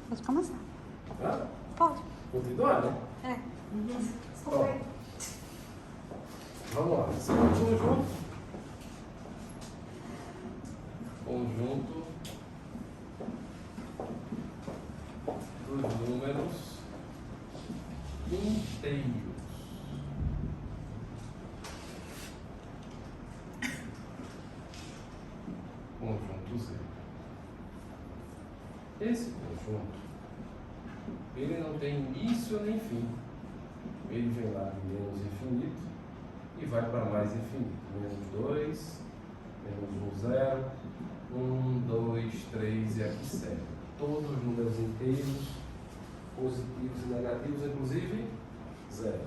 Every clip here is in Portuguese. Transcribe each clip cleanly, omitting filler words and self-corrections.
Pode começar. Hã? Pode. Continuar, né? É. Ó, vamos lá. Esse é um conjunto. Conjunto dos números inteiros. Conjunto Z. Esse conjunto, ele não tem início nem fim. Ele vem lá de menos infinito e vai para mais infinito. Menos 2, menos 1, 0, 1, 2, 3 e aqui segue. Todos os números inteiros, positivos e negativos, inclusive 0.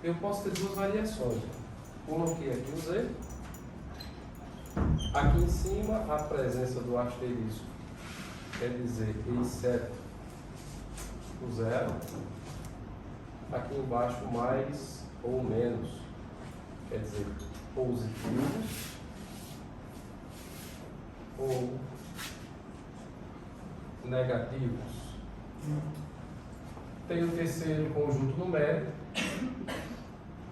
Eu posso ter duas variações. Coloquei aqui o Z. Aqui em cima, a presença do asterisco quer dizer exceto o 0. Aqui embaixo, mais ou menos, quer dizer positivos ou negativos. Tem o terceiro conjunto numérico,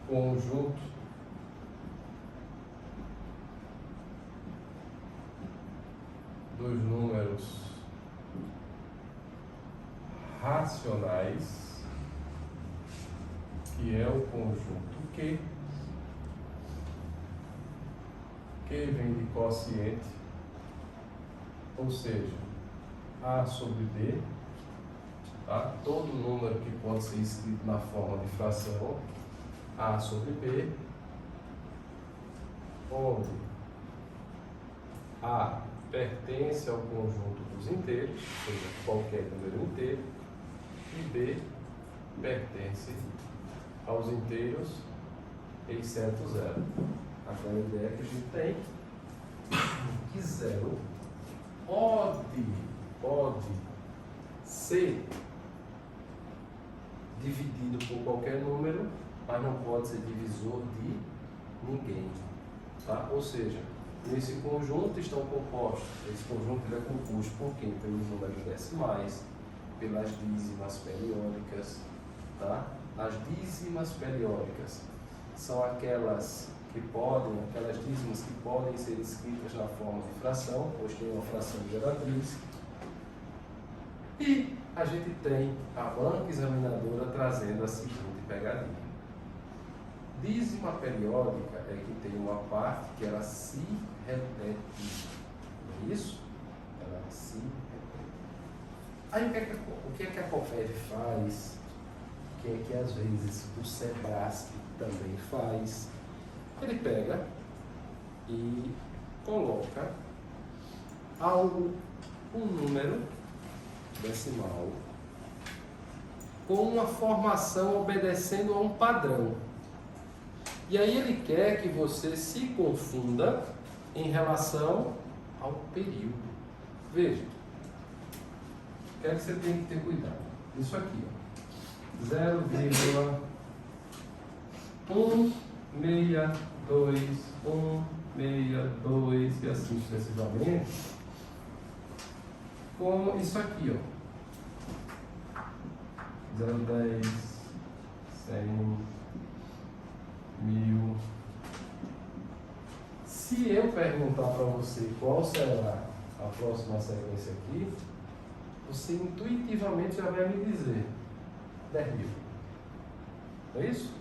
conjunto dos números racionais, que é o conjunto Q vem de quociente, ou seja, A sobre B, tá? Todo número que pode ser escrito na forma de fração, A sobre B, onde A pertence ao conjunto dos inteiros, ou seja, qualquer número inteiro, e B pertence aos inteiros exceto 0. Aquela ideia que a gente tem que 0 pode ser dividido por qualquer número, mas não pode ser divisor de ninguém. Tá? Ou seja, nesse conjunto estão compostos, esse conjunto ele é composto por quem? Pelos números decimais, pelas dízimas periódicas, tá? As dízimas periódicas são aquelas dízimas que podem ser escritas na forma de fração, pois tem uma fração geratriz. E a gente tem a banca examinadora trazendo a seguinte pegadinha. Dízima periódica é que tem uma parte que ela se repete. Não é isso? Ela se repete. Aí o que é que a COPED faz? O que é que às vezes o SEBRASP também faz? Ele pega e coloca um número decimal com uma formação obedecendo a um padrão. E aí ele quer que você se confunda em relação ao período. Veja, quero que você tenha que ter cuidado. Isso aqui, ó, 0,162, 162 e assim sucessivamente. Como isso aqui, ó, 010, 100, 1000. Se eu perguntar para você qual será a próxima sequência aqui, você intuitivamente já vai me dizer 10.000. É isso?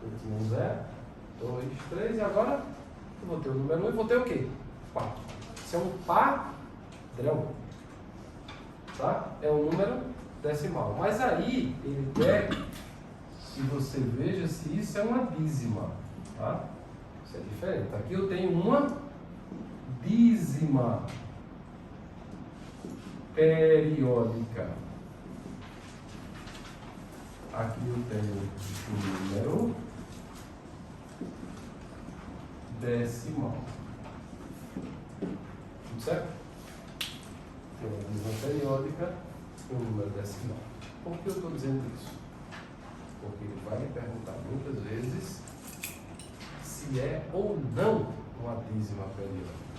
Eu tinha um 0, 2, 3 e agora eu vou ter o número 1 e vou ter o quê? 4. Isso é um padrão. Tá? É um número decimal. Mas aí ele quer que você veja se isso é uma dízima. Tá? Isso é diferente. Aqui eu tenho uma dízima periódica. Aqui eu tenho um número decimal. Tudo certo? Tem uma dízima periódica e um número decimal. Por que eu estou dizendo isso? Porque ele vai me perguntar muitas vezes se é ou não uma dízima periódica.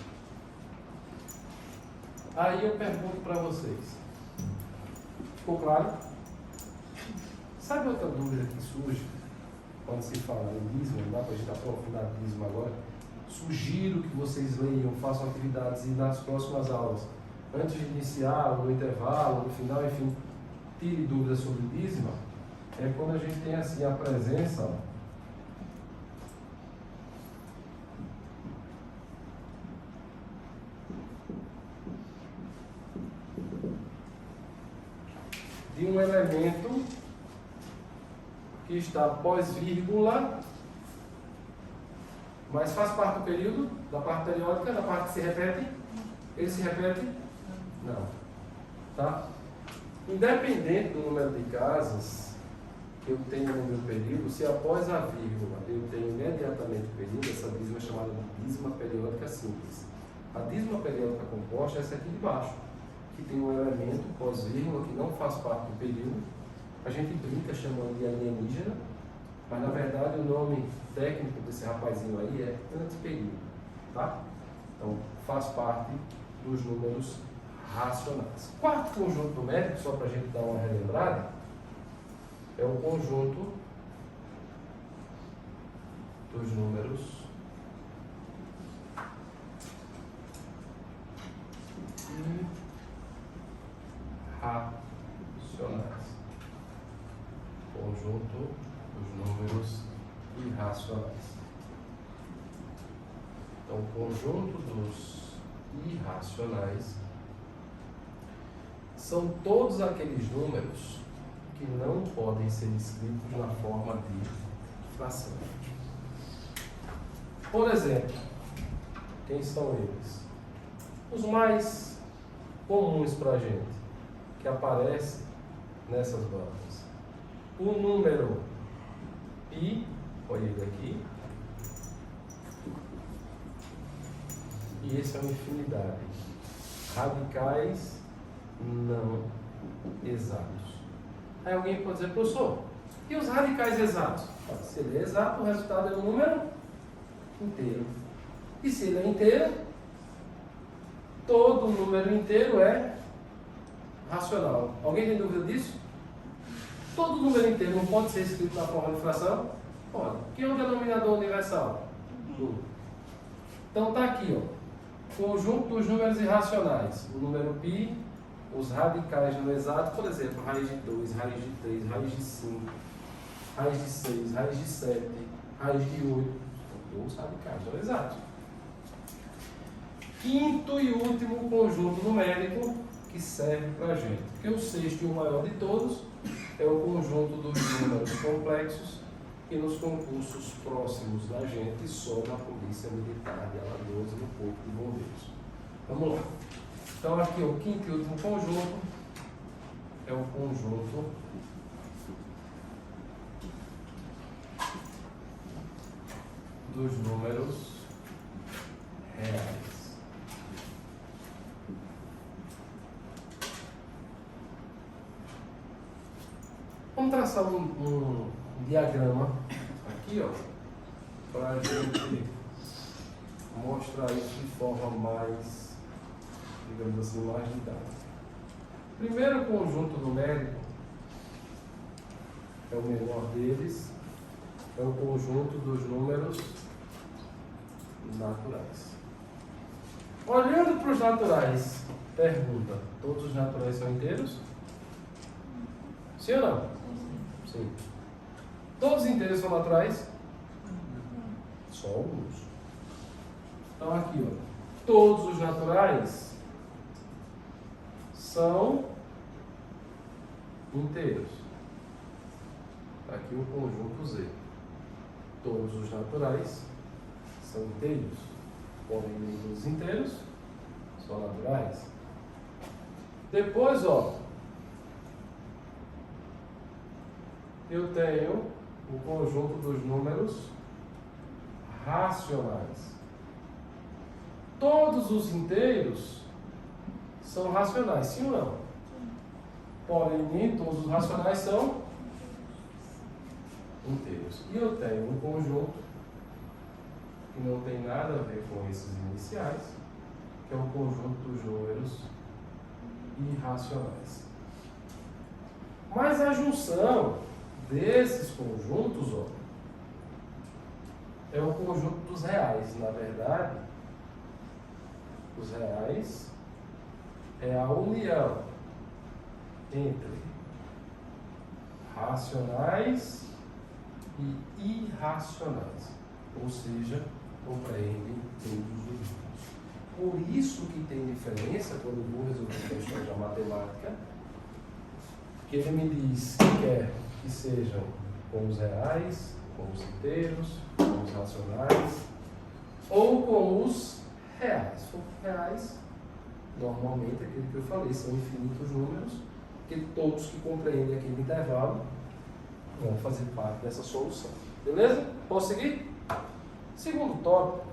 Aí eu pergunto para vocês, Ficou claro? Sabe outra dúvida que surge quando se fala em dízimo? Não dá para a gente aprofundar o dízimo agora. Sugiro que vocês leiam, façam atividades e nas próximas aulas, antes de iniciar, no intervalo, no final, enfim, tire dúvidas sobre dízimo. É quando a gente tem assim a presença, ó, de um elemento que está pós-vírgula, mas faz parte do período, da parte periódica, da parte que se repete. Ele se repete? Não. Tá? Independente do número de casas que eu tenho no meu período, se após a vírgula eu tenho imediatamente o período, essa dízima é chamada de dízima periódica simples. A dízima periódica composta é essa aqui de baixo, que tem um elemento pós-vírgula que não faz parte do período. A gente brinca chamando de alienígena, mas na verdade o nome técnico desse rapazinho aí é antiperíodo, tá? Então faz parte dos números racionais. Quarto conjunto numérico, só para a gente dar uma relembrada, é o conjunto dos números irracionais. Conjunto dos números irracionais. Então, o conjunto dos irracionais são todos aqueles números que não podem ser escritos na forma de fração. Por exemplo, quem são eles? Os mais comuns para a gente, que aparecem nessas bandas. O número π, olha ele aqui, e esse é uma infinidade. Radicais não exatos. Aí alguém pode dizer, professor, e os radicais exatos? Se ele é exato, o resultado é um número inteiro. E se ele é inteiro, todo número inteiro é racional. Alguém tem dúvida disso? Todo número inteiro não pode ser escrito na forma de fração? Pode. Que é o denominador universal? Então está aqui, ó. Conjunto dos números irracionais. O número π, os radicais no exato, por exemplo, raiz de 2, raiz de 3, raiz de 5, raiz de 6, raiz de 7, raiz de 8. Os radicais no exato. Quinto e último conjunto numérico que serve para a gente. Porque o sexto e o maior de todos é o conjunto dos números complexos que nos concursos próximos da gente só na Polícia Militar de Alagoas e no Corpo de Bombeiros. Vamos lá. Então aqui o quinto e último conjunto é o conjunto dos números reais. Vamos traçar um diagrama aqui, ó, para a gente mostrar isso de forma mais, digamos assim, mais didática. Primeiro conjunto numérico é o menor deles, é o conjunto dos números naturais. Olhando para os naturais, pergunta: todos os naturais são inteiros? Sim ou não? Sim. Todos os inteiros são naturais? Só alguns. Então aqui, ó, todos os naturais são inteiros. Está aqui o conjunto Z. Todos os naturais são inteiros. Podem vir os inteiros, são naturais. Depois, ó, eu tenho o conjunto dos números racionais. Todos os inteiros são racionais, sim ou não? Porém, nem todos os racionais são inteiros. E eu tenho um conjunto que não tem nada a ver com esses iniciais, que é o conjunto dos números irracionais. Mas a junção desses conjuntos, ó, é o conjunto dos reais. Na verdade, os reais é a união entre racionais e irracionais, ou seja, compreende todos os números. Por isso que tem diferença quando eu vou resolver questões da matemática, que ele me diz que quer que sejam com os reais, com os inteiros, com os racionais ou com os reais. Se for reais, normalmente aquilo que eu falei, são infinitos números, que todos que compreendem aquele intervalo vão fazer parte dessa solução. Beleza? Posso seguir? Segundo tópico,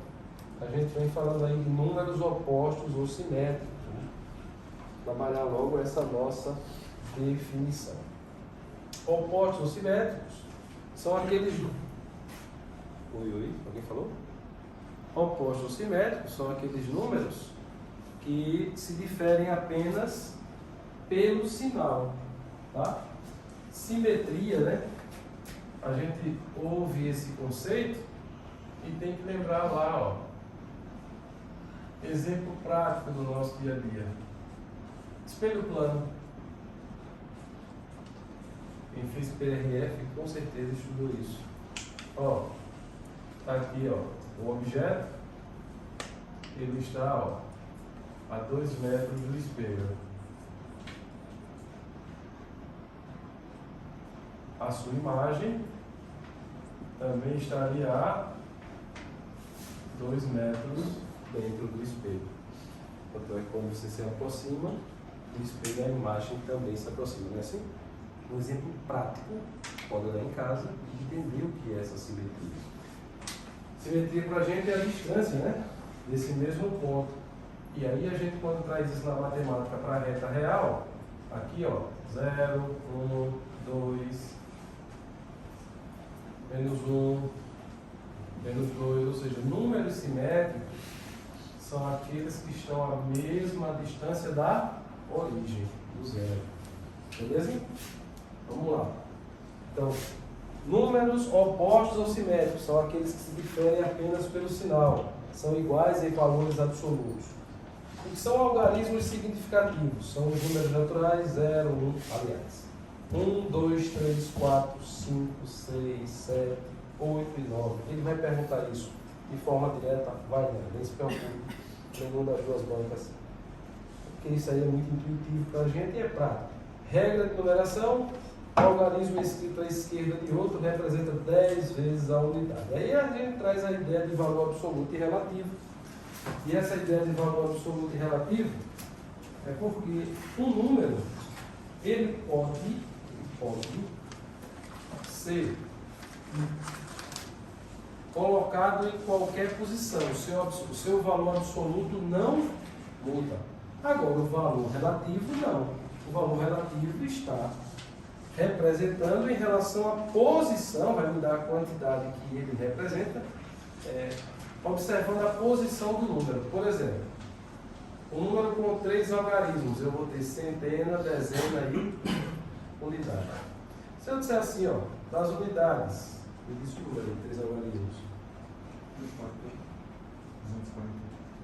a gente vem falando aí de números opostos ou simétricos. Né? Trabalhar logo essa nossa definição. Opostos ou simétricos são aqueles... Oi, alguém falou? Opostos ou simétricos são aqueles números que se diferem apenas pelo sinal, tá? Simetria, né? A gente ouve esse conceito e tem que lembrar lá, ó. Exemplo prático do nosso dia a dia. Espelho plano. Quem fez PRF com certeza estudou isso. Ó, tá aqui, ó, o objeto, ele está, ó, a 2 metros do espelho. A sua imagem também estaria a 2 metros dentro do espelho. Tanto é que quando você se aproxima do espelho, a imagem também se aproxima, não é assim? Um exemplo prático, pode olhar em casa e entender o que é essa simetria. Simetria para a gente é a distância, né? Desse mesmo ponto. E aí a gente, quando traz isso na matemática para a reta real, aqui, ó, 0, 1, 2, menos 1, menos 2, ou seja, números simétricos são aqueles que estão à mesma distância da origem, do zero. Beleza? Vamos lá. Então, números opostos ou simétricos são aqueles que se diferem apenas pelo sinal, são iguais em valores absolutos. O que são algarismos significativos? São os números naturais 0, 1, aliás. 1, 2, 3, 4, 5, 6, 7, 8 e 9. Ele vai perguntar isso de forma direta? Vai, não, nem se preocupe. Nenhum das duas bancas. Porque isso aí é muito intuitivo para a gente e é prático. Regra de numeração: algarismo escrito à esquerda de outro representa 10 vezes a unidade. Aí a gente traz a ideia de valor absoluto e relativo. E essa ideia de valor absoluto e relativo é porque um número, ele pode ser colocado em qualquer posição. O seu valor absoluto não muda. Agora, o valor relativo não. O valor relativo está representando em relação à posição, vai mudar a quantidade que ele representa, observando a posição do número. Por exemplo, um número com 3 algarismos, eu vou ter centena, dezena e unidade. Se eu disser assim, ó, das unidades, me diz o número de 3 algarismos.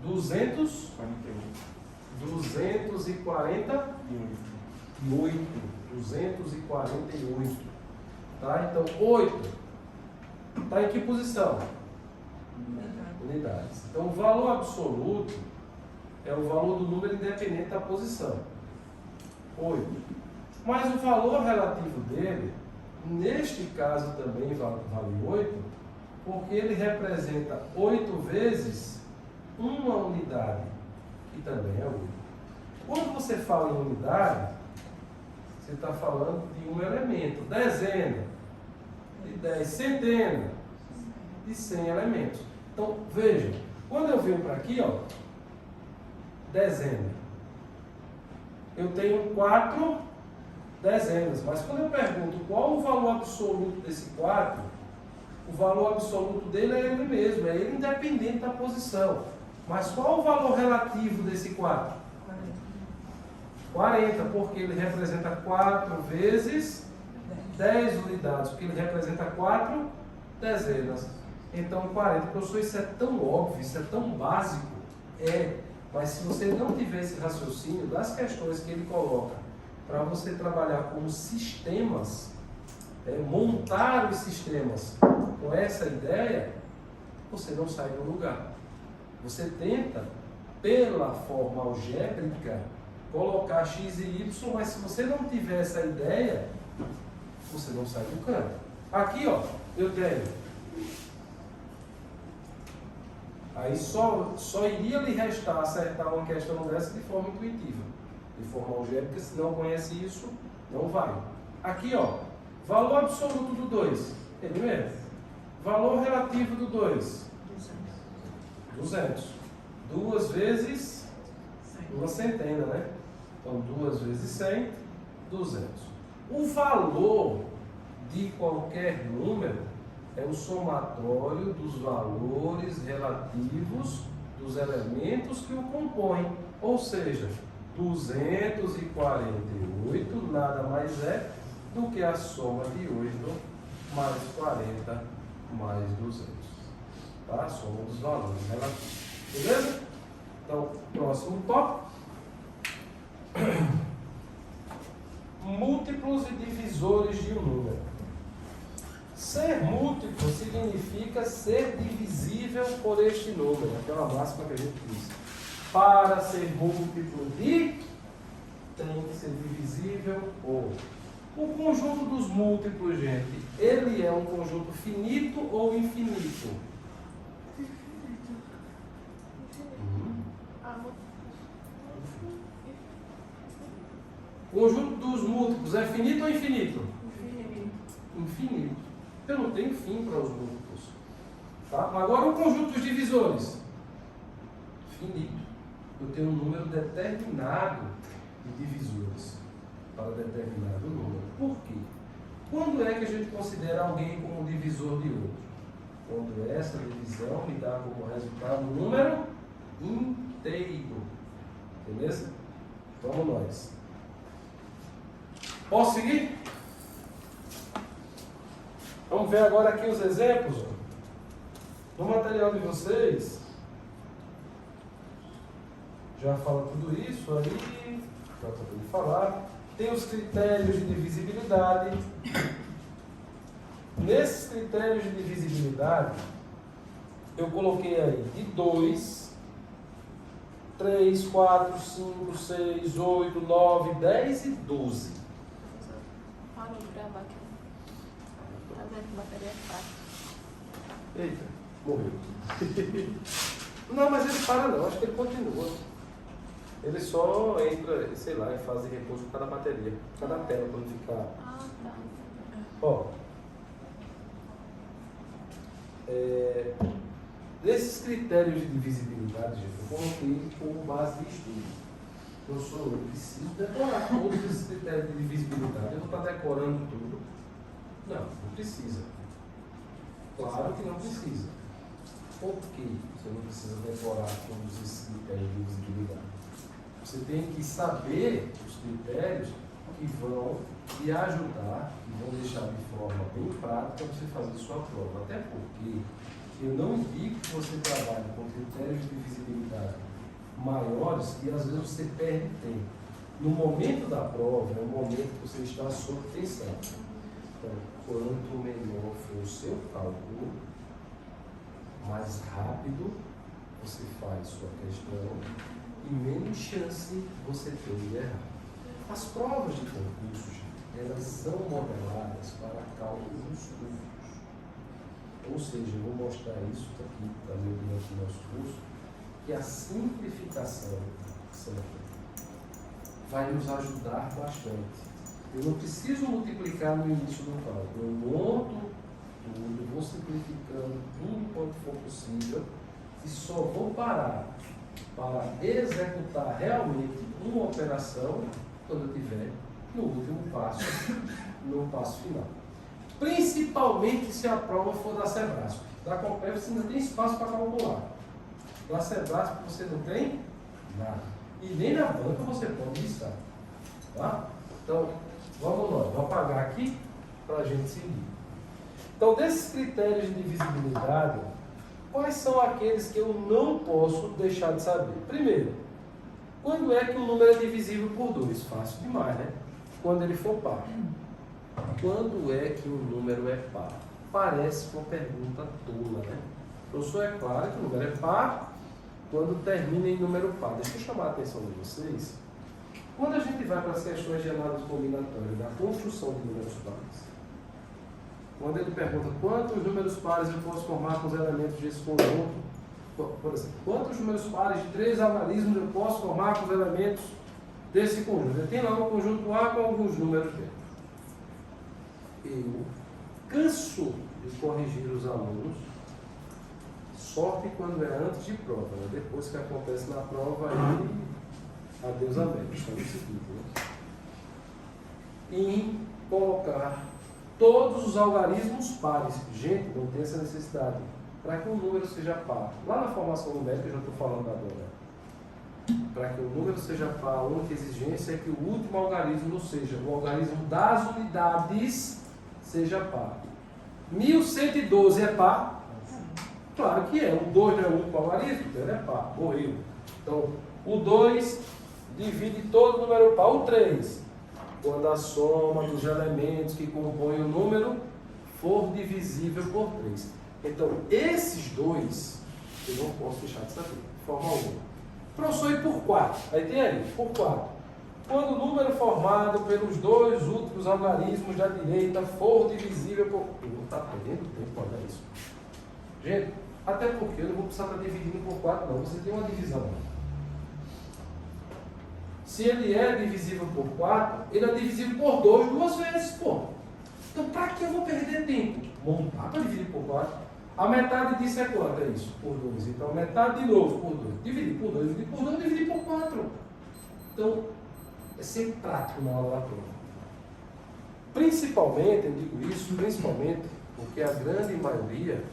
248. Tá? Então, 8 está em que posição? Unidades. Então, o valor absoluto é o valor do número independente da posição. 8. Mas o valor relativo dele, neste caso também vale 8, porque ele representa 8 vezes uma unidade, que também é 8. Quando você fala em unidade, você está falando de um elemento, dezena, de 10, centena, de 100 elementos. Então, veja, quando eu venho para aqui, ó, dezena, eu tenho 4 dezenas, mas quando eu pergunto qual o valor absoluto desse 4, o valor absoluto dele é ele mesmo, é ele independente da posição. Mas qual o valor relativo desse 4? 40, porque ele representa 4 vezes 10 unidades, porque ele representa 4 dezenas. Então 40, professor, isso é tão óbvio, isso é tão básico. Mas se você não tiver esse raciocínio das questões que ele coloca, para você trabalhar como sistemas, montar os sistemas com essa ideia, você não sai do lugar. Você tenta, pela forma algébrica, colocar x e y, mas se você não tiver essa ideia, você não sai do canto. Aqui, ó, eu tenho. Aí só iria lhe restar acertar uma questão dessa de forma intuitiva. De forma algébrica, se não conhece isso, não vai. Aqui, ó, valor absoluto do 2, ele mesmo. Valor relativo do 2, 200. 2 vezes uma centena, né? Então, 2 vezes 100, 200. O valor de qualquer número é o somatório dos valores relativos dos elementos que o compõem. Ou seja, 248 nada mais é do que a soma de 8 mais 40 mais 200. Tá? A soma dos valores relativos. Beleza? Então, próximo tópico. Múltiplos e divisores de um número. Ser múltiplo significa ser divisível por este número. Aquela máxima que a gente diz. Para ser múltiplo de, tem que ser divisível por. O conjunto dos múltiplos, gente, ele é um conjunto finito ou infinito? O conjunto dos múltiplos é finito ou infinito? Infinito. Eu não tenho fim para os múltiplos. Tá? Agora o conjunto dos divisores. Finito. Eu tenho um número determinado de divisores para determinado número. Por quê? Quando é que a gente considera alguém como divisor de outro? Quando essa divisão me dá como resultado um número inteiro. Beleza? Vamos nós. Posso seguir? Vamos ver agora aqui os exemplos. No material de vocês, já fala tudo isso aí, já acabei de falar. Tem os critérios de divisibilidade. Nesses critérios de divisibilidade, eu coloquei aí de 2, 3, 4, 5, 6, 8, 9, 10 e 12. Parou de gravar aqui. Tá vendo que a bateria é fácil. Eita, morreu. Não, mas ele para não, acho que ele continua. Ele só entra, sei lá, em fase de repouso por causa da bateria, por causa da tela, quando ficar. Ah, tá. Ó. Nesses critérios de divisibilidade, gente, eu coloquei como base de estudo. Professor, eu preciso decorar todos esses critérios de divisibilidade. Eu vou estar decorando tudo. Não precisa. Claro que não precisa. Por que você não precisa decorar todos esses critérios de divisibilidade? Você tem que saber os critérios que vão te ajudar, que vão deixar de forma bem prática você fazer sua prova. Até porque eu não indico que você trabalhe com critérios de divisibilidade maiores que às vezes você perde tempo. No momento da prova, é o momento que você está sob tensão. Então, quanto menor for o seu cálculo, mais rápido você faz sua questão e menos chance você tem de errar. As provas de concurso, elas são modeladas para cálculos curtos. Ou seja, eu vou mostrar isso aqui também durante o nosso curso, que a simplificação vai nos ajudar bastante. Eu não preciso multiplicar no início do cálculo. Eu monto tudo, vou simplificando tudo quanto for possível e só vou parar para executar realmente uma operação quando eu estiver no último passo, no passo final. Principalmente se a prova for da Sebrasp. Da Compef você ainda tem espaço para calcular. Da Sebrasp você não tem nada. E nem na banca você pode listar. Tá? Então, vamos lá. Vou apagar aqui para a gente seguir. Então, desses critérios de divisibilidade, quais são aqueles que eu não posso deixar de saber? Primeiro, quando é que um número é divisível por 2? Fácil demais, né? Quando ele for par. Quando é que um número é par? Parece uma pergunta tola, né? Professor, é claro que o número é par quando termina em número par. Deixa eu chamar a atenção de vocês. Quando a gente vai para as questões de análise combinatória da construção de números pares, quando ele pergunta quantos números pares eu posso formar com os elementos desse conjunto, por exemplo, quantos números pares de 3 algarismos eu posso formar com os elementos desse conjunto? Eu tenho lá um conjunto A com alguns números dentro. Eu canso de corrigir os alunos, sorte quando é antes de prova, né? Depois que acontece na prova, aí adeus amigos, está no seguinte, né? Em colocar todos os algarismos pares. Gente, não tem essa necessidade. Para que um número seja par, lá na formação numérica, eu já estou falando agora. Para que o número seja par, a única exigência é que o último algarismo, ou seja, o algarismo das unidades, seja par. 1112 é par? Claro que é. O 2 não é o último algarismo, então ele é par. Morreu. Então, o 2 divide todo número par. O 3, quando a soma dos elementos que compõem o número for divisível por 3. Então, esses dois, eu não posso deixar de saber. Forma 1. Professor, e por 4? Aí tem aí, por 4. Quando o número formado pelos dois últimos algarismos da direita for divisível por... Não está perdendo tempo, olha isso. Gente, até porque eu não vou precisar estar dividindo por 4, não. Você tem uma divisão. Se ele é divisível por 4, ele é divisível por 2 duas vezes, pô. Então, para que eu vou perder tempo? Montar para dividir por 4. A metade disso é quanto? É isso, por 2. Então, metade de novo por 2. Dividir por 2, dividir por 2, dividir por 4. Então, é ser prático na aula da prova. Principalmente, eu digo isso, principalmente porque a grande maioria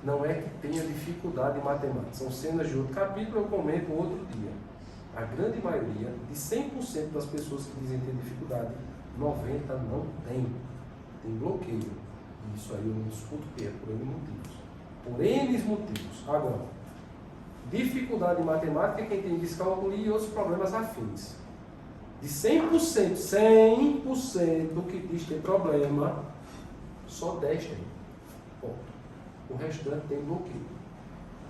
não é que tenha dificuldade em matemática. São cenas de outro capítulo, eu comento outro dia. A grande maioria, de 100% das pessoas que dizem ter dificuldade, 90% não tem. Tem bloqueio. Isso aí eu não discuto que é por N motivos. Por N motivos. Agora, dificuldade em matemática é quem tem descálculo e outros problemas afins. De 100% do que diz ter problema, só 10 tem. Ponto. O restante tem bloqueio.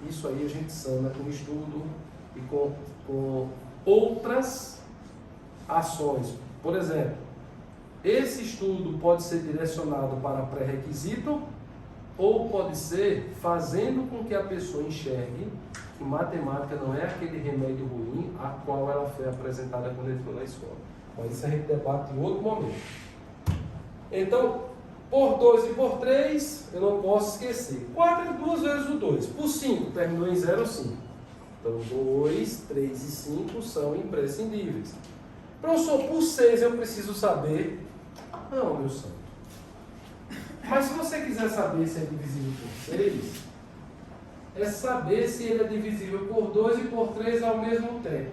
Isso aí a gente sana com estudo e com outras ações. Por exemplo, esse estudo pode ser direcionado para pré-requisito ou pode ser fazendo com que a pessoa enxergue que matemática não é aquele remédio ruim a qual ela foi apresentada quando entrou na escola. Mas isso a gente debate em outro momento. Então, por 2 e por 3, eu não posso esquecer. 4 é 2 vezes o 2. Por 5, terminou em 0,5. Então, 2, 3 e 5 são imprescindíveis. Professor, por 6 eu preciso saber... Não, meu santo. Mas se você quiser saber se é divisível por 6, é saber se ele é divisível por 2 e por 3 ao mesmo tempo.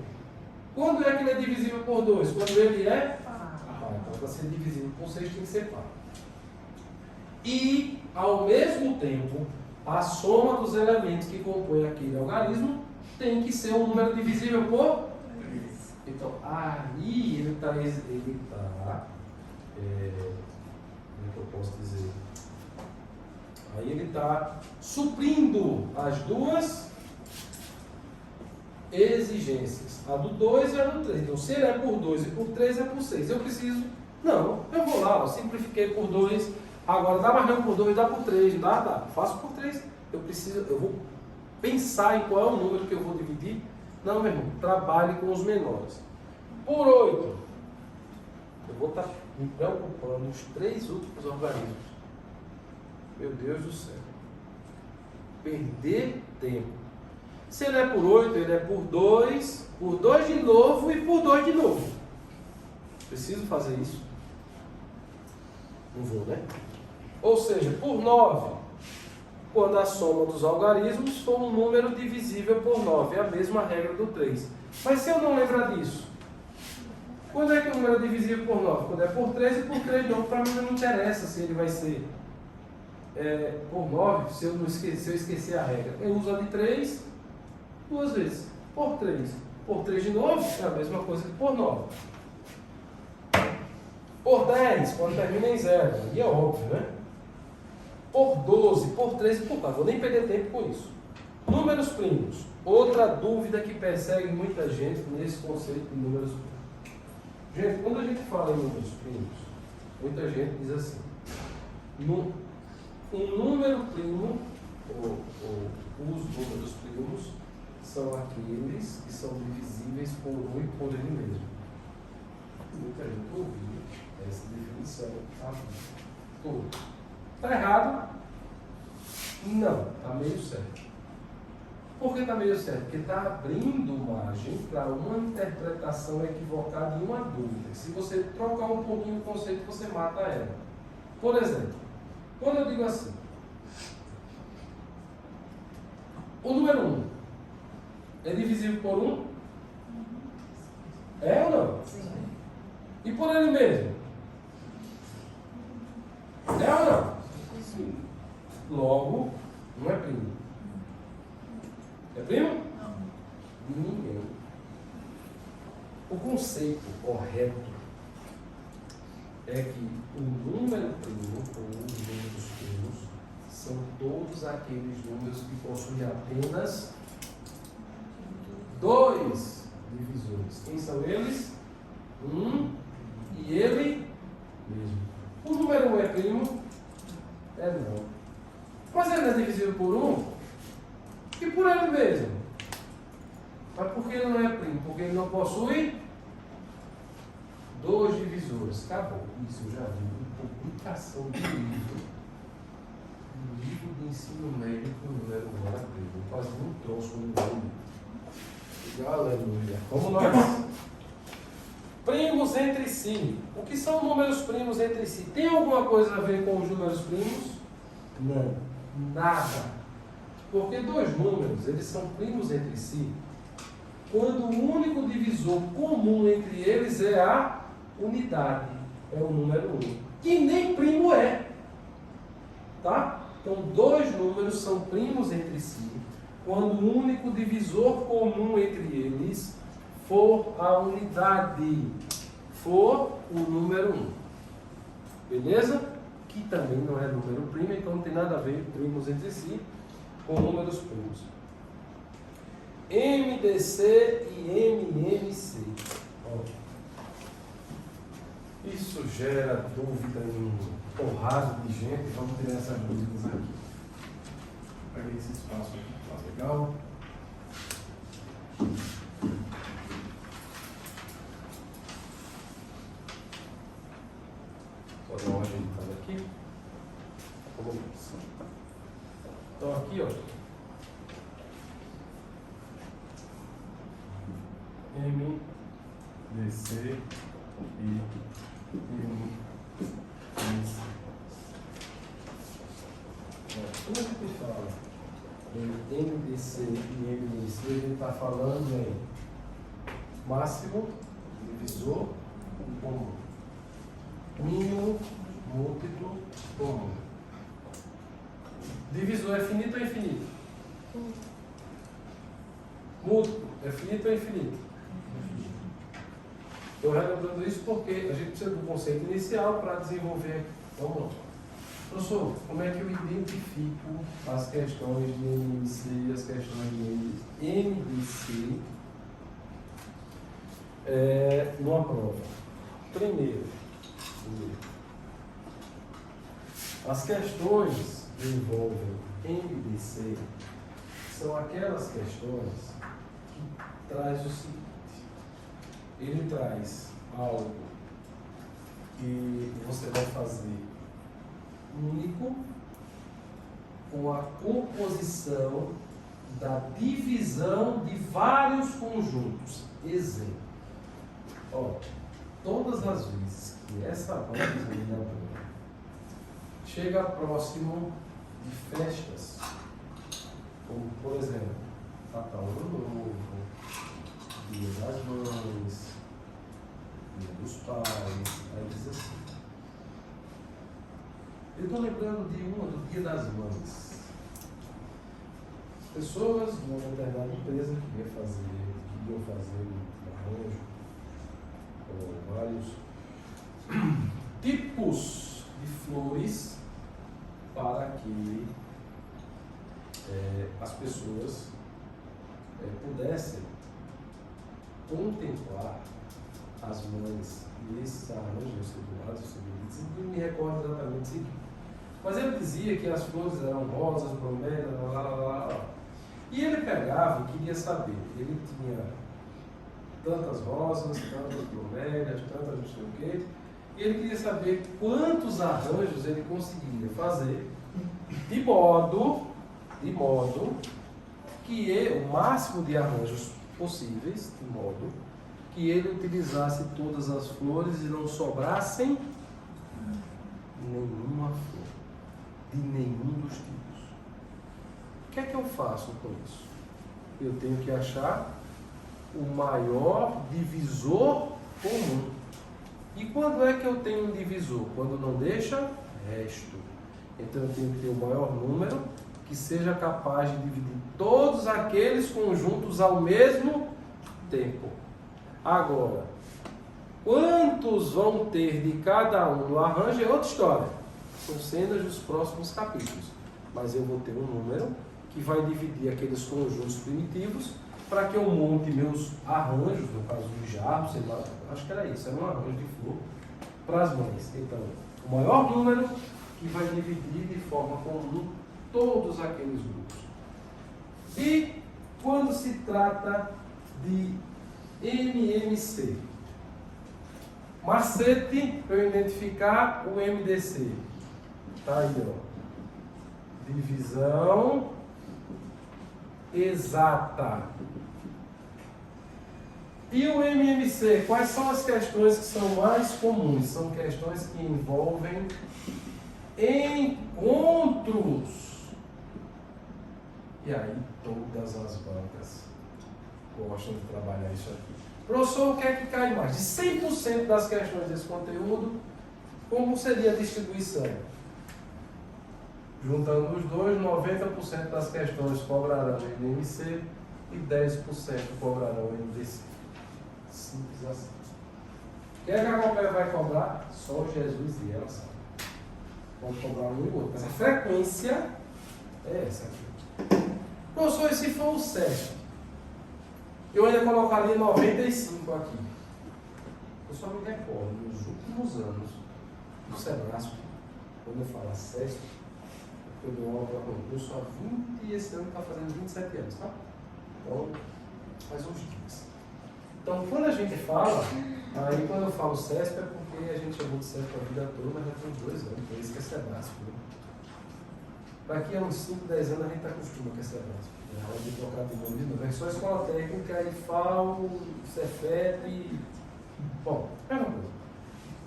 Quando é que ele é divisível por 2? Quando ele é par. Então, para ser divisível por 6 tem que ser par. E, ao mesmo tempo, a soma dos elementos que compõem aquele algarismo tem que ser um número divisível por 3. Então, aí ele está como é que eu posso dizer? Aí ele está suprindo as duas exigências, a do 2 e a do 3. Então, se ele é por 2 e por 3 é por 6. Eu preciso... Não, eu vou lá, simplifiquei por 2, agora dá mais não por 2, dá por 3, dá, faço por 3. Eu vou pensar em qual é o número que eu vou dividir. Não, meu irmão, trabalhe com os menores. Por 8, eu vou estar me preocupando os 3 últimos algarismos. Meu Deus do céu. Perder tempo. Se ele é por 8, ele é por 2 de novo e por 2 de novo. Preciso fazer isso? Não vou, né? Ou seja, por 9, quando a soma dos algarismos for um número divisível por 9. É a mesma regra do 3. Mas se eu não lembrar disso, número é divisível por 9? Quando é por 3 e por 3 não. Para mim não interessa se ele vai ser por 9, se eu esquecer a regra. Eu uso a de 3 duas vezes. Por 3. Por 3 de novo é a mesma coisa que por 9. Por 10, quando termina em 0. E é óbvio, né? Por 12, por 13 e por 4. Vou nem perder tempo com isso. Números primos. Outra dúvida que persegue muita gente nesse conceito de números primos. Gente, quando a gente fala em números primos, muita gente diz assim: um número primo, ou os números primos, são aqueles que são divisíveis por 1 e por ele mesmo. Muita gente ouviu essa definição. Está errado? Não, está meio certo. Por que está meio certo? Porque está abrindo margem para uma interpretação equivocada e uma dúvida. Se você trocar um pouquinho o conceito, você mata ela. Por exemplo, quando eu digo assim, o número 1 é divisível por 1? É ou não? Sim. E por ele mesmo? É ou não? Sim. Logo, não é primo. É primo? Não. Ninguém. O conceito correto é que o número primo, ou os números primos, são todos aqueles números que possuem apenas 2 divisores. Quem são eles? 1 e ele mesmo. O número 1 é primo? É não. Mas ele não é divisível por 1? E por ele mesmo? Mas por que ele não é primo? Porque ele não possui 2 divisores. Acabou. Isso eu já vi em publicação de livro. Um livro de ensino médio que o número 1 era primo. Eu quase não trouxe o número. Aleluia. Como nós? Primos entre si. O que são números primos entre si? Tem alguma coisa a ver com os números primos? Não. Nada. Porque 2 números, eles são primos entre si quando o único divisor comum entre eles é a unidade. É o número 1. Que nem primo é. Tá? Então, 2 números são primos entre si quando o único divisor comum entre eles for a unidade, for o número 1. Beleza? Que também não é número primo, então não tem nada a ver primos entre si com números primos. MDC e MMC. Isso gera dúvida em um porrado de gente. Vamos tirar essas dúvidas aqui. Peguei esse espaço aqui, tá legal. Vou dar uma ajeitada aqui. Então aqui, ó. MDC e MMC. Quando a gente fala em MDC e MMC, a gente está falando em máximo, divisor comum, mínimo, múltiplo comum. Divisor é finito ou infinito? Múltiplo é finito ou infinito? Estou relembrando isso porque a gente precisa do conceito inicial para desenvolver. Vamos lá. Professor, como é que eu identifico as questões de MMC e as questões de MDC numa prova? Primeiro, as questões que envolvem MDC são aquelas questões que traz o seguinte: ele traz algo que você vai fazer único com a composição da divisão de vários conjuntos. Exemplo. Ó, todas as vezes que essa banda examinadora chega próximo de festas, como por exemplo, Natal, Ano Novo, Dia das Mães, Dia dos Pais, Eu estou lembrando do Dia das Mães. As pessoas de uma determinada empresa que iam fazer um arranjo com vários tipos de flores para que as pessoas pudessem contemplar as mães nesses arranjos circulares, não me recordo exatamente o seguinte. Mas ele dizia que as flores eram rosas, bromélias, lá. E ele pegava e queria saber, ele tinha tantas rosas, tantas bromélias, tantas não sei o quê, e ele queria saber quantos arranjos ele conseguiria fazer de modo que o máximo de arranjos possíveis, de modo que ele utilizasse todas as flores e não sobrassem nenhuma flor, de nenhum dos tipos. O que é que eu faço com isso? Eu tenho que achar o maior divisor comum. E quando é que eu tenho um divisor? Quando não deixa resto. Então eu tenho que ter o maior número que seja capaz de dividir todos aqueles conjuntos ao mesmo tempo. Agora, quantos vão ter de cada um no arranjo é outra história. São cenas dos próximos capítulos. Mas eu vou ter um número que vai dividir aqueles conjuntos primitivos para que eu monte meus arranjos, no caso do jarro, sei lá, acho que era isso, era um arranjo de flor para as mães. Então, o maior número que vai dividir de forma comum todos aqueles grupos. E quando se trata de MMC, macete para eu identificar o MDC. Tá aí, ó. Divisão exata. E o MMC, quais são as questões que são mais comuns? São questões que envolvem encontros. E aí todas as bancas gostam de trabalhar isso aqui. Professor, o que é que cai mais? De 100% das questões desse conteúdo, como seria a distribuição? Juntando os dois, 90% das questões cobrarão MMC e 10% cobrarão MDC. Simples assim. O que é que a Copel vai cobrar? Só Jesus e ela sabe. Vão cobrar um e outro. Mas a frequência é essa aqui. Professor, e se for o CESP? Eu ainda colocaria 95 aqui. Eu só me recordo, nos últimos anos, do Sebrasco, quando eu falo CESP, eu dou aula para concurso há 20 e esse ano está fazendo 27 anos, tá? Então, faz uns dias. Então, quando a gente fala, aí quando eu falo CESP é porque a gente chamou de CESP a vida toda, mas já tem uns 2 anos, por isso que é Sebrasco. Né? Daqui a uns 5, 10 anos a gente acostuma com esse Sebrasco. É hora de trocar de nome de novo. É só escola técnica, IFAO, Cefet. Bom, é uma coisa.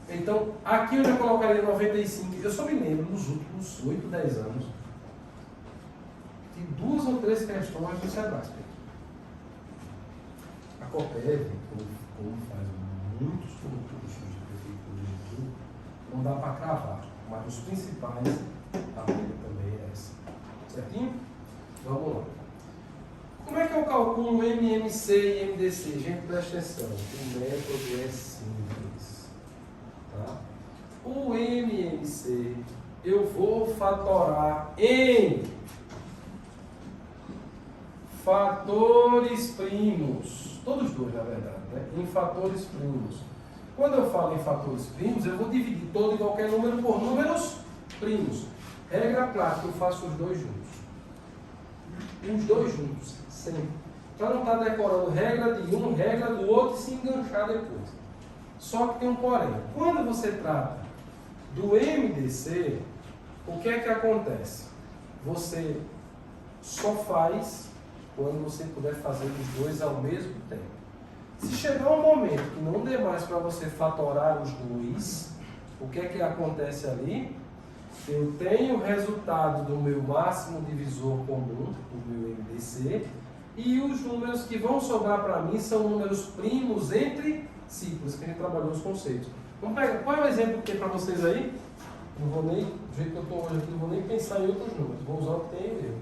Então, aqui eu já colocaria 95. Eu só me lembro, nos últimos 8, 10 anos, de 2 ou 3 questões do Sebrasco. A Copel, como faz muitos concursos de prefeitura e tudo, não dá para cravar. Mas os principais, a regra também é essa. Certinho? Vamos lá. Como é que eu calculo MMC e MDC? Gente, presta atenção. O método é simples. Tá? O MMC eu vou fatorar em fatores primos. Todos dois, na verdade, né? Em fatores primos. Quando eu falo em fatores primos, eu vou dividir todo e qualquer número por números primos. Regra prática, eu faço os dois juntos. Os dois juntos, sempre. Para não estar decorando regra de um, regra do outro e se enganchar depois. Só que tem um porém. Quando você trata do MDC, o que é que acontece? Você só faz quando você puder fazer os dois ao mesmo tempo. Se chegar um momento que não dê mais para você fatorar os dois, o que é que acontece ali? Eu tenho o resultado do meu máximo divisor comum, do meu MDC, e os números que vão sobrar para mim são números primos entre si, por isso que a gente trabalhou os conceitos. Vamos pegar, qual é o exemplo que tem para vocês aí? Não vou nem, do jeito que eu estou hoje aqui, não vou nem pensar em outros números. Vou usar o que tem aí mesmo.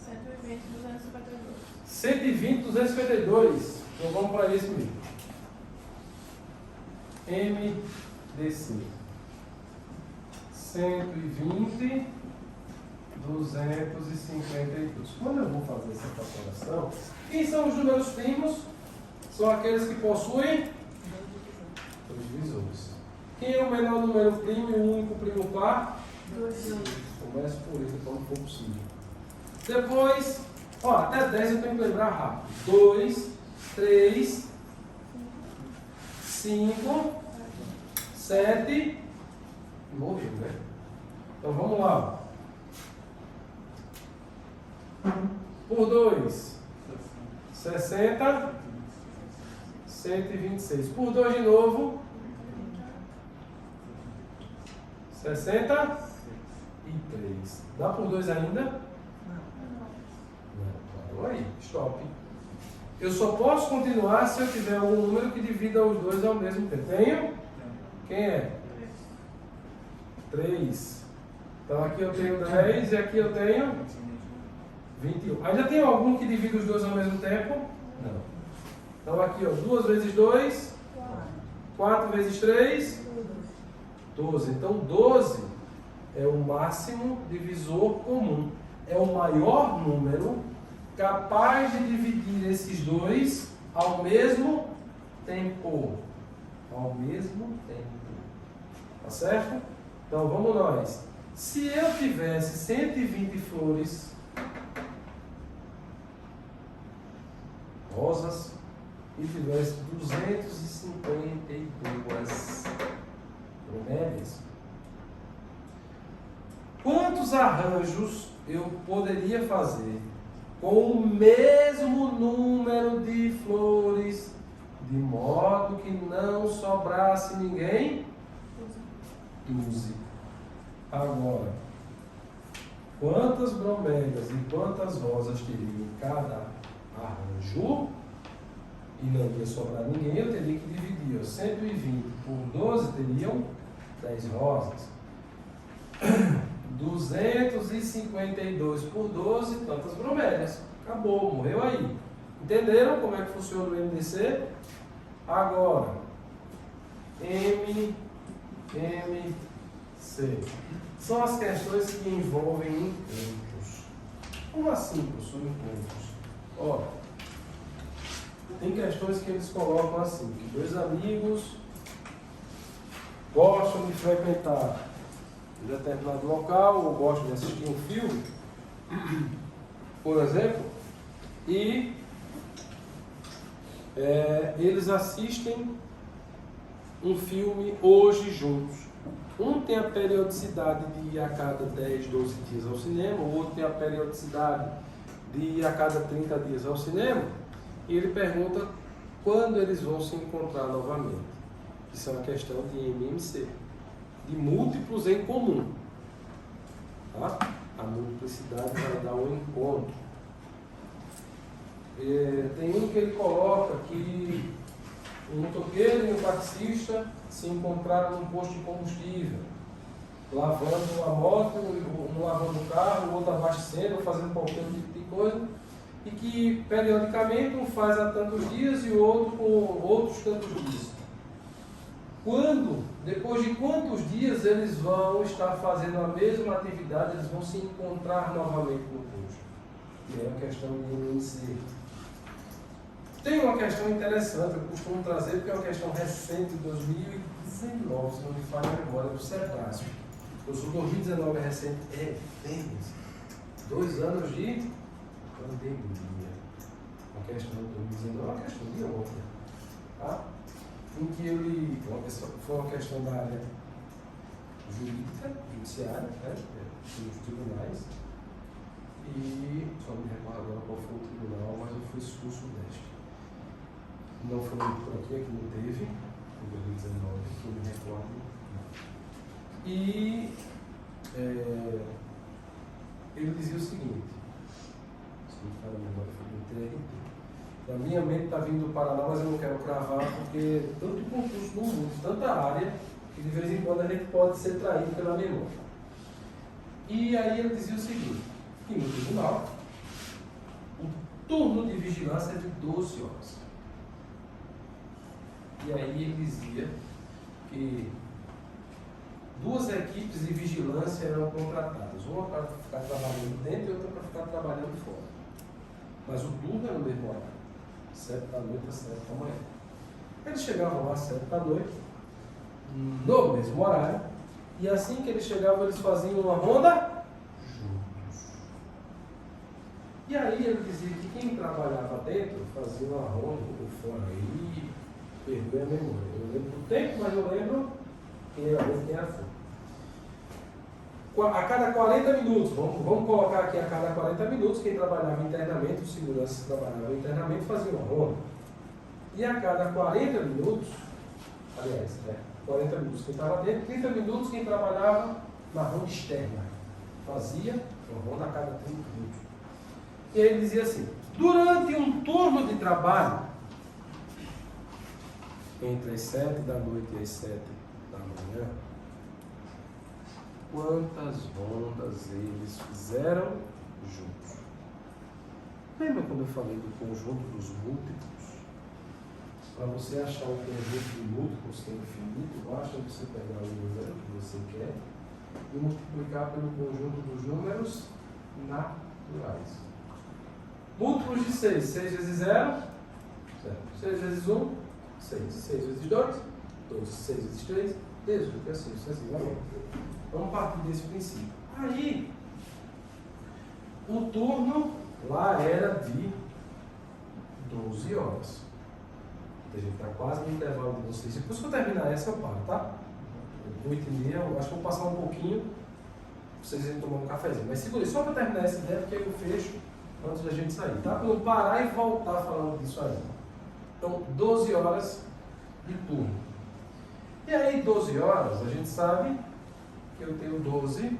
120, 252. 120, 252. Então vamos para esse mesmo. MDC. 120, 252. Quando eu vou fazer essa calculação, quem são os números primos? São aqueles que possuem dois divisores. Quem é o menor número primo e o único primo par? 2. Começo por ele quando for possível. Depois, ó, até 10 eu tenho que lembrar rápido. 2, 3, 5, 7 e morreu, né? Então vamos lá. Por 2, 60, 126. Por 2 de novo, 63. Dá por 2 ainda? Não. Parou aí. Stop. Eu só posso continuar se eu tiver um número que divida os dois ao mesmo tempo. Tenho? Quem é? 3. Então aqui eu tenho 10 e aqui eu tenho 21. Ainda tem algum que divide os dois ao mesmo tempo? Não. Então aqui, ó, 2 vezes 2, 4 vezes 3, 12. Então 12 é o máximo divisor comum. É o maior número capaz de dividir esses dois ao mesmo tempo. Ao mesmo tempo. Tá certo? Então vamos nós. Se eu tivesse 120 flores rosas e tivesse 252 bromélias, quantos arranjos eu poderia fazer com o mesmo número de flores, de modo que não sobrasse ninguém? 12. Agora, quantas bromélias e quantas rosas teria em cada arranjo? E não ia sobrar ninguém, eu teria que dividir. 120 por 12 teriam 10 rosas. 252 por 12, tantas bromélias. Acabou, morreu aí. Entenderam como é que funciona o MDC? Agora, MC. São as questões que envolvem encontros. Como assim, professor, encontros? Ó, tem questões que eles colocam assim, que dois amigos gostam de frequentar um determinado local, ou gostam de assistir um filme, por exemplo, e eles assistem um filme hoje juntos. Um tem a periodicidade de ir a cada 10, 12 dias ao cinema, o outro tem a periodicidade de ir a cada 30 dias ao cinema, e ele pergunta quando eles vão se encontrar novamente. Isso é uma questão de MMC, de múltiplos em comum. Tá? A multiplicidade vai dar um encontro. Tem um que ele coloca que um motoqueiro e um taxista se encontraram num posto de combustível, lavando a moto, um lavando o carro, o outro abastecendo, fazendo qualquer tipo de coisa, e que periodicamente um faz há tantos dias e o outro com outros tantos dias. Depois de quantos dias eles vão estar fazendo a mesma atividade, eles vão se encontrar novamente no posto? E é a questão de MMC. Tem uma questão interessante, eu costumo trazer, porque é uma questão recente de 2019, se não me falha a memória, do Sebrasco. O 2019 é recente, tem 2 anos de pandemia. A questão de 2019 é uma questão de ontem. Tá? Em que foi uma questão da área jurídica, judiciária, né, dos tribunais, e só me recordo agora qual foi o tribunal, mas eu fui expulso deste. Não foi por aqui, aqui não teve, em 2019, que eu me recordo. E ele dizia o seguinte, se não me fala a memória, foi do TRT. A minha mente está vindo do Paraná, mas eu não quero cravar, porque tanto concurso no mundo, tanta área, que de vez em quando a gente pode ser traído pela memória. E aí ele dizia o seguinte, que no tribunal, o turno de vigilância é de 12 horas. E aí ele dizia que 2 equipes de vigilância eram contratadas, uma para ficar trabalhando dentro e outra para ficar trabalhando fora. Mas o turno era no mesmo horário, 7 da noite às 7 da manhã. Eles chegavam lá às 7 da noite, no mesmo horário, e assim que eles chegavam, eles faziam uma ronda juntos. E aí ele dizia que quem trabalhava dentro fazia uma ronda por fora. E perdoe a memória. Eu lembro do tempo, mas eu lembro quem era dentro e quem era fora. A cada 40 minutos, vamos colocar aqui a cada 40 minutos, quem trabalhava internamente, os seguranças trabalhavam internamente, fazia uma ronda. E a cada 40 minutos, aliás, 40 minutos quem estava dentro, 30 minutos quem trabalhava na ronda externa. Fazia uma ronda a cada 30 minutos. E ele dizia assim, durante um turno de trabalho, entre as 7 da noite e as 7 da manhã, quantas rondas eles fizeram juntos? Lembra quando eu falei do conjunto dos múltiplos? Para você achar o conjunto de múltiplos que é infinito, basta você pegar o número que você quer e multiplicar pelo conjunto dos números naturais. Múltiplos de 6. 6 vezes 0, 0. 6 vezes 1, 6. 6 vezes 2, 12. 6 vezes 3, 18. Assim, assim. Vamos partir desse princípio. Aí, o turno lá era de 12 horas. A gente está quase no intervalo de vocês. Depois que eu terminar essa, eu paro, tá? 8h30, eu acho que eu vou passar um pouquinho, vocês irem tomar um cafezinho. Mas segura só para terminar essa ideia, porque aí eu fecho antes da gente sair, tá? Para eu parar e voltar falando disso aí. Então, 12 horas de turno. E aí, 12 horas, a gente sabe que eu tenho 12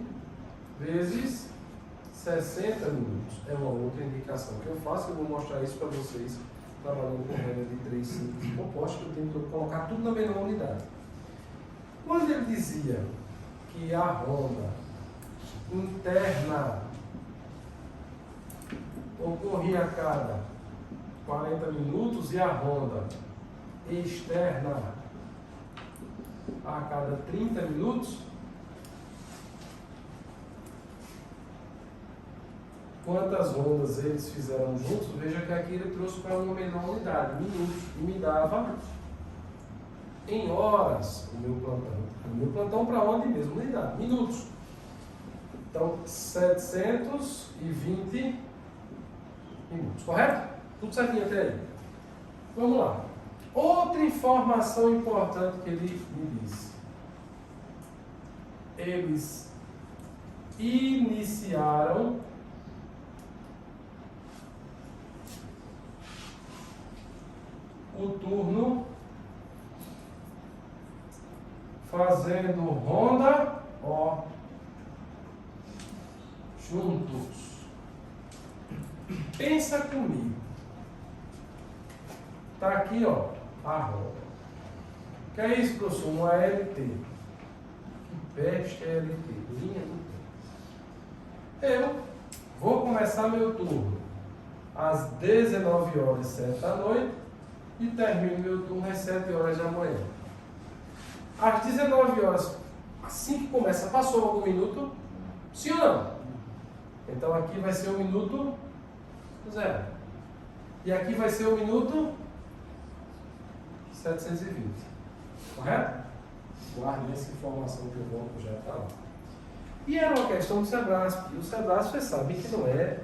vezes 60 minutos. É uma outra indicação que eu faço, eu vou mostrar isso para vocês, trabalhando com regra de 3 simples compostos, que eu tenho que colocar tudo na mesma unidade. Quando ele dizia que a ronda interna ocorria a cada 40 minutos e a ronda externa a cada 30 minutos, quantas rondas eles fizeram juntos? Veja que aqui ele trouxe para uma menor unidade, minutos, e me dava em horas o meu plantão. O meu plantão para onde mesmo? Unidade, minutos. Então, 720 minutos, correto? Tudo certinho até aí. Vamos lá. Outra informação importante que ele me disse. Eles iniciaram o turno fazendo ronda, ó, juntos. Pensa comigo. Tá aqui, ó, a roda. O que é isso, professor? Uma LT. Que peste é LT? Linha do tempo. Eu vou começar meu turno às 19 horas e 7 da noite e termino meu turno às 7 horas da manhã. Às 19 horas, assim que começa, passou algum minuto? Sim ou não? Então aqui vai ser o minuto 0. E aqui vai ser o minuto 720. Correto? Guarde essa informação que eu vou já está lá. E era uma questão do SEBRASP. E o SEBRASP, vocês sabem que não é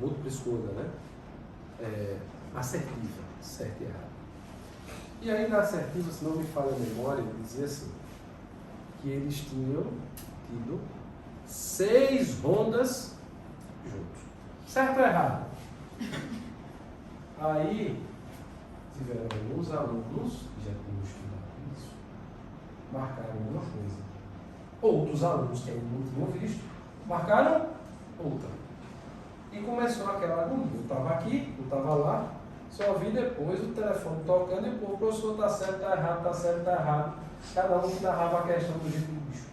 múltipla escolha, né? Assertiva, certo e errado. E aí na assertiva, se não me falha a memória, ele dizia assim, que eles tinham tido 6 rondas juntos. Certo ou errado? Aí tiveram alguns alunos que já tinham estudado isso, marcaram uma coisa. Outros alunos que ainda não tinham visto, marcaram outra. E começou aquela agonia. Eu estava aqui, eu estava lá, Só vi depois o telefone tocando e o professor está certo, está errado, está certo, está errado. Cada um que narrava a questão do jeito do bicho.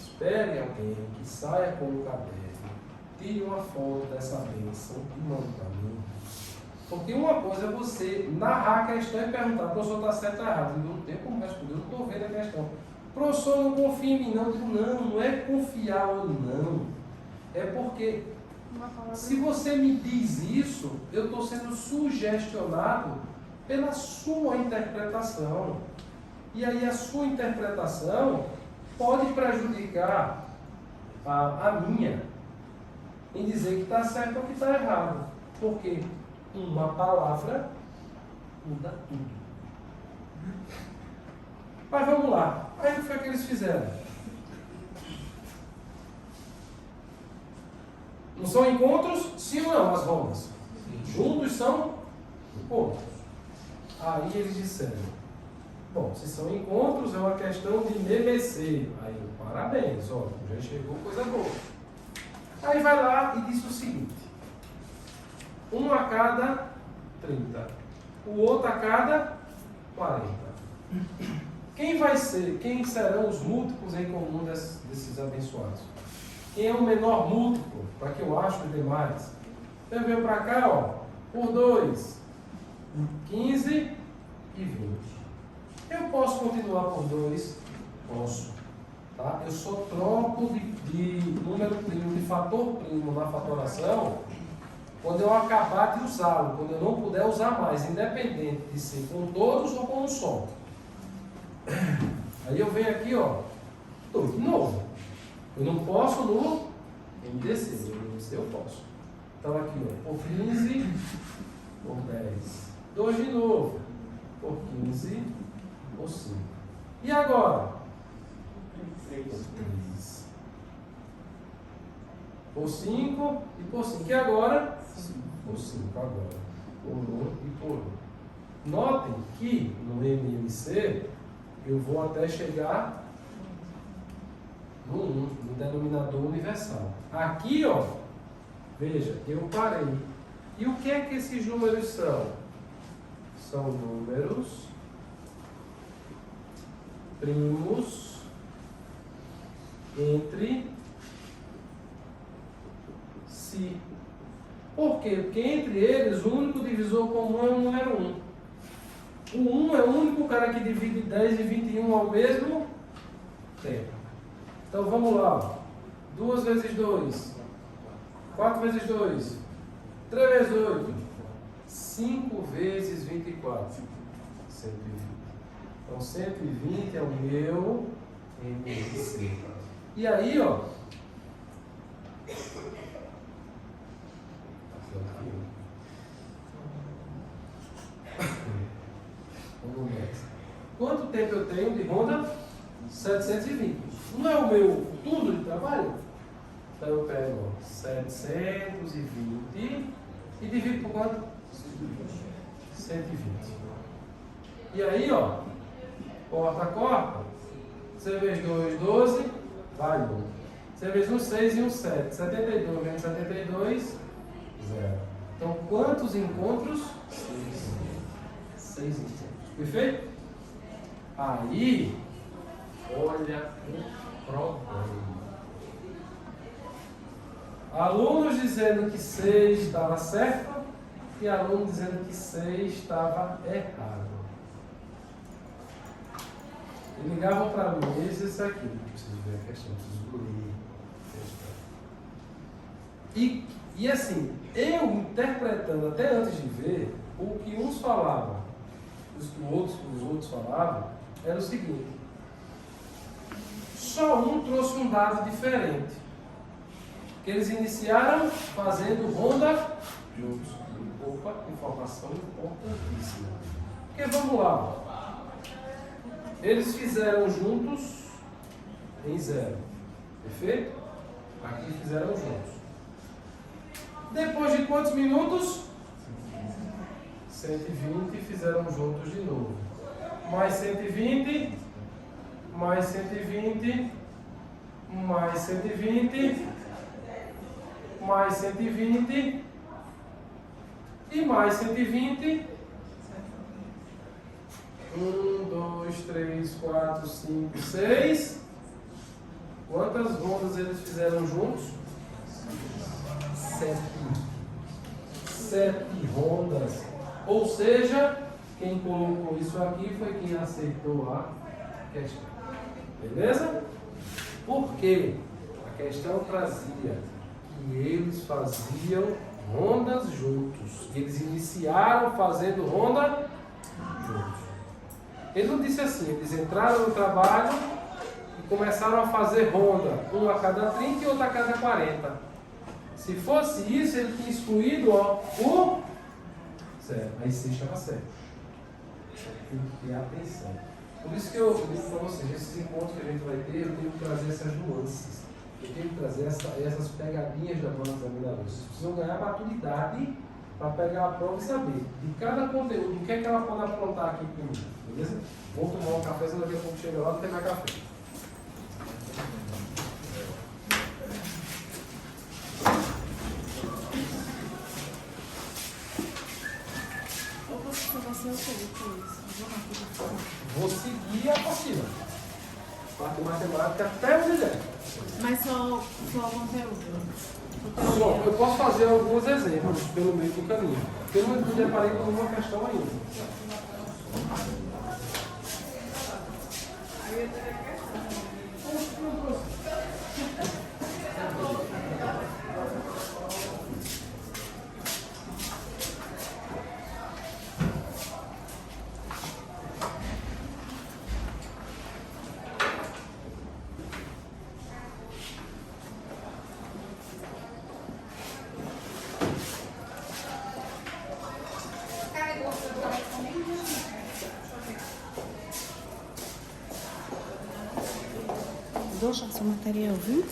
Espere alguém que saia com o caderno, tire uma foto dessa bênção e mande para mim. Porque uma coisa é você narrar a questão e perguntar, professor, está certo ou errado? Eu não tenho como responder, eu não estou vendo a questão. Professor, não confia em mim não. Eu digo, não é confiar ou não. É porque, se você me diz isso, eu estou sendo sugestionado pela sua interpretação. E aí a sua interpretação pode prejudicar a minha em dizer que está certo ou que está errado. Porque uma palavra muda tudo. Mas vamos lá. Aí o que foi que eles fizeram? Não são encontros? Sim ou não, as rondas? Juntos são encontros. Aí eles disseram, bom, se são encontros é uma questão de merecer. Aí eu, parabéns, ó, já chegou coisa boa. Aí vai lá e diz o seguinte, um a cada 30, o outro a cada 40. Quem serão os múltiplos em comum desses abençoados? Quem é o menor múltiplo, para que eu ache os demais? Então eu venho para cá, ó, por 2, 15 e 20. Eu posso continuar por 2? Posso. Tá? Eu só troco de número primo, de fator primo na fatoração, quando eu acabar de usá-lo, quando eu não puder usar mais, independente de ser com todos ou com um só. Aí eu venho aqui, ó, 2 de novo. Eu não posso no MDC, no MDC eu posso. Então aqui, ó, por 15, por 10. 2 de novo, por 15, por 5. E agora? Por 3. Por 5 e por 5. E agora? Por 5 agora. Por 1 e por 1. Notem que no MMC eu vou até chegar no 1, no denominador universal. Aqui, ó, veja, eu parei. E o que é que esses números são? São números primos entre si. Por quê? Porque entre eles o único divisor comum é o número 1. O 1 é o único cara que divide 10 e 21 ao mesmo tempo. Então vamos lá. 2 vezes 2. 4 vezes 2. 3 vezes 8. 5 vezes 24. 120. Então 120 é o meu MMC. E aí, ó. Quanto tempo eu tenho de ronda? 720. Não é o meu turno de trabalho? Então eu pego 720 e divido por quanto? 120. E aí, ó, corta. Você vezes 2, 12, vai 1. Você vezes 1, 6 e 1, 7. 72 menos 72, 0. Então, quantos encontros? 6 encontros. Perfeito? Aí, olha o problema. Alunos dizendo que 6 estava certo e alunos dizendo que 6 estava errado. E ligavam para mim e diziam isso aqui. Não preciso ver a questão, preciso ler a questão. E assim, eu interpretando até antes de ver, o que uns falavam, os outros falavam, era o seguinte: só um trouxe um dado diferente. Que eles iniciaram fazendo ronda juntos. Opa, informação importantíssima. Porque vamos lá. Eles fizeram juntos em 0. Perfeito? Aqui fizeram juntos. Depois de quantos minutos? 120 fizeram juntos de novo. Mais 120, mais 120, mais 120, mais 120. E e mais 120. 1, 2, 3, 4, 5, 6. Quantas rondas eles fizeram juntos? 7. 7 rondas. Ou seja, quem colocou isso aqui foi quem acertou a questão. Beleza? Por quê? A questão trazia que eles faziam rondas juntos. Eles iniciaram fazendo ronda juntos. Ele não disse assim, eles entraram no trabalho e começaram a fazer ronda, um a cada 30 e outro a cada 40. Se fosse isso, ele tinha excluído o certo. Aí você estava certo. Tem que ter atenção. Por isso que eu disse para vocês, esses encontros que a gente vai ter, eu tenho que trazer essas nuances. Eu tenho que trazer essas pegadinhas da banda examinadora. Vocês precisam ganhar maturidade para pegar a prova e saber de cada conteúdo, o que é que ela pode aprontar aqui comigo. Beleza? Vou tomar um café, senão daqui a pouco chega lá não tem mais café. Vou seguir a apostila. Parte de matemática até onde der. Mas só o conteúdo. Bom, eu posso fazer alguns exemplos pelo meio do caminho. Porque eu não me deparei com nenhuma questão ainda. Vou achar seu material, viu?